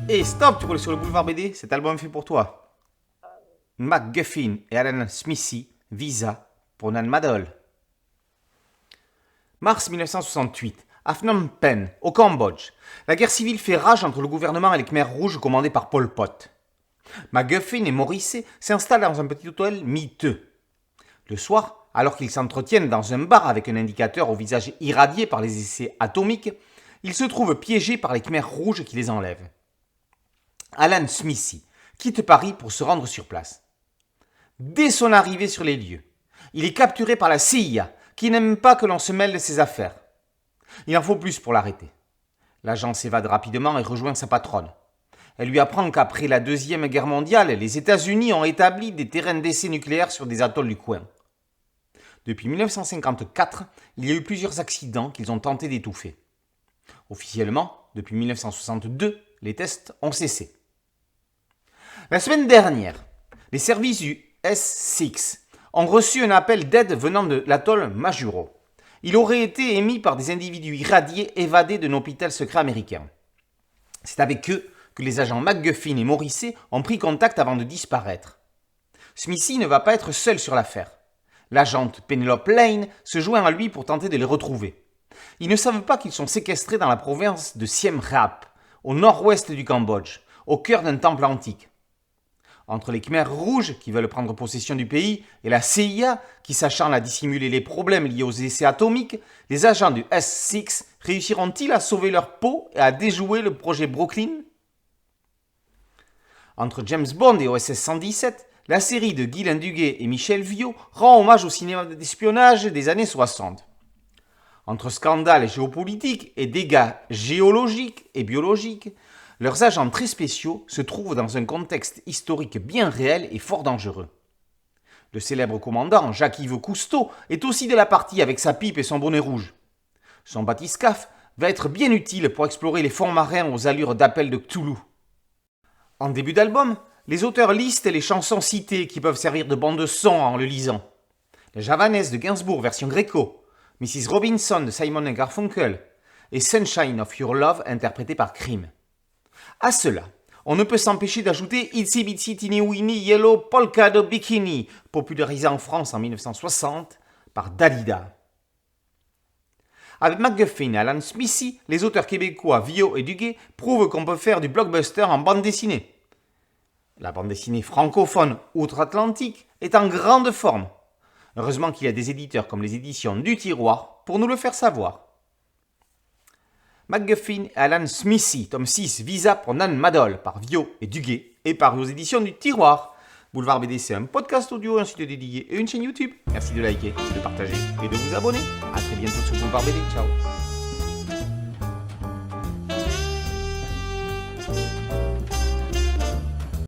Et stop, tu roules sur le boulevard BD, cet album est fait pour toi. MacGuffin et Alan Smithy, visa pour Nan Madol. Mars 1968, à Phnom Penh, au Cambodge, la guerre civile fait rage entre le gouvernement et les Khmers rouges commandés par Pol Pot. MacGuffin et Morrissey s'installent dans un petit hôtel miteux. Le soir, alors qu'ils s'entretiennent dans un bar avec un indicateur au visage irradié par les essais atomiques, ils se trouvent piégés par les Khmers rouges qui les enlèvent. Alan Smithy quitte Paris pour se rendre sur place. Dès son arrivée sur les lieux, il est capturé par la CIA, qui n'aime pas que l'on se mêle de ses affaires. Il en faut plus pour l'arrêter. L'agent s'évade rapidement et rejoint sa patronne. Elle lui apprend qu'après la Deuxième Guerre mondiale, les États-Unis ont établi des terrains d'essais nucléaires sur des atolls du coin. Depuis 1954, il y a eu plusieurs accidents qu'ils ont tenté d'étouffer. Officiellement, depuis 1962, les tests ont cessé. La semaine dernière, les services du S6 ont reçu un appel d'aide venant de l'atoll Majuro. Il aurait été émis par des individus irradiés évadés d'un hôpital secret américain. C'est avec eux que les agents MacGuffin et Morrissey ont pris contact avant de disparaître. Smithy ne va pas être seul sur l'affaire. L'agente Penelope Lane se joint à lui pour tenter de les retrouver. Ils ne savent pas qu'ils sont séquestrés dans la province de Siem Reap, au nord-ouest du Cambodge, au cœur d'un temple antique. Entre les Khmers rouges qui veulent prendre possession du pays et la CIA qui s'acharne à dissimuler les problèmes liés aux essais atomiques, les agents du S6 réussiront-ils à sauver leur peau et à déjouer le projet Brooklyn ? Entre James Bond et OSS 117, la série de Guylain Duguay et Michel Viau rend hommage au cinéma d'espionnage des années 60. Entre scandales géopolitiques et dégâts géologiques et biologiques, leurs agents très spéciaux se trouvent dans un contexte historique bien réel et fort dangereux. Le célèbre commandant Jacques-Yves Cousteau est aussi de la partie avec sa pipe et son bonnet rouge. Son bathyscaphe va être bien utile pour explorer les fonds marins aux allures d'appel de Cthulhu. En début d'album, les auteurs listent les chansons citées qui peuvent servir de bande-son en le lisant. La Javanaise de Gainsbourg version Gréco, Mrs. Robinson de Simon & Garfunkel et Sunshine of Your Love interprétée par Cream. À cela, on ne peut s'empêcher d'ajouter Itsy Bitsy Teeny Weeny Yellow Polka Dot Bikini, popularisé en France en 1960 par Dalida. Avec MacGuffin et Alan Smithy, les auteurs québécois Viau et Duguay prouvent qu'on peut faire du blockbuster en bande dessinée. La bande dessinée francophone outre-Atlantique est en grande forme. Heureusement qu'il y a des éditeurs comme les éditions du Tiroir pour nous le faire savoir. MacGuffin et Alan Smithy, tome 6, Visa pour Nan Madol, par Viau et Duguay, et paru aux éditions du Tiroir. Boulevard BD, c'est un podcast audio, un site dédié et une chaîne YouTube. Merci de liker, de partager et de vous abonner. A très bientôt sur Boulevard BD. Ciao.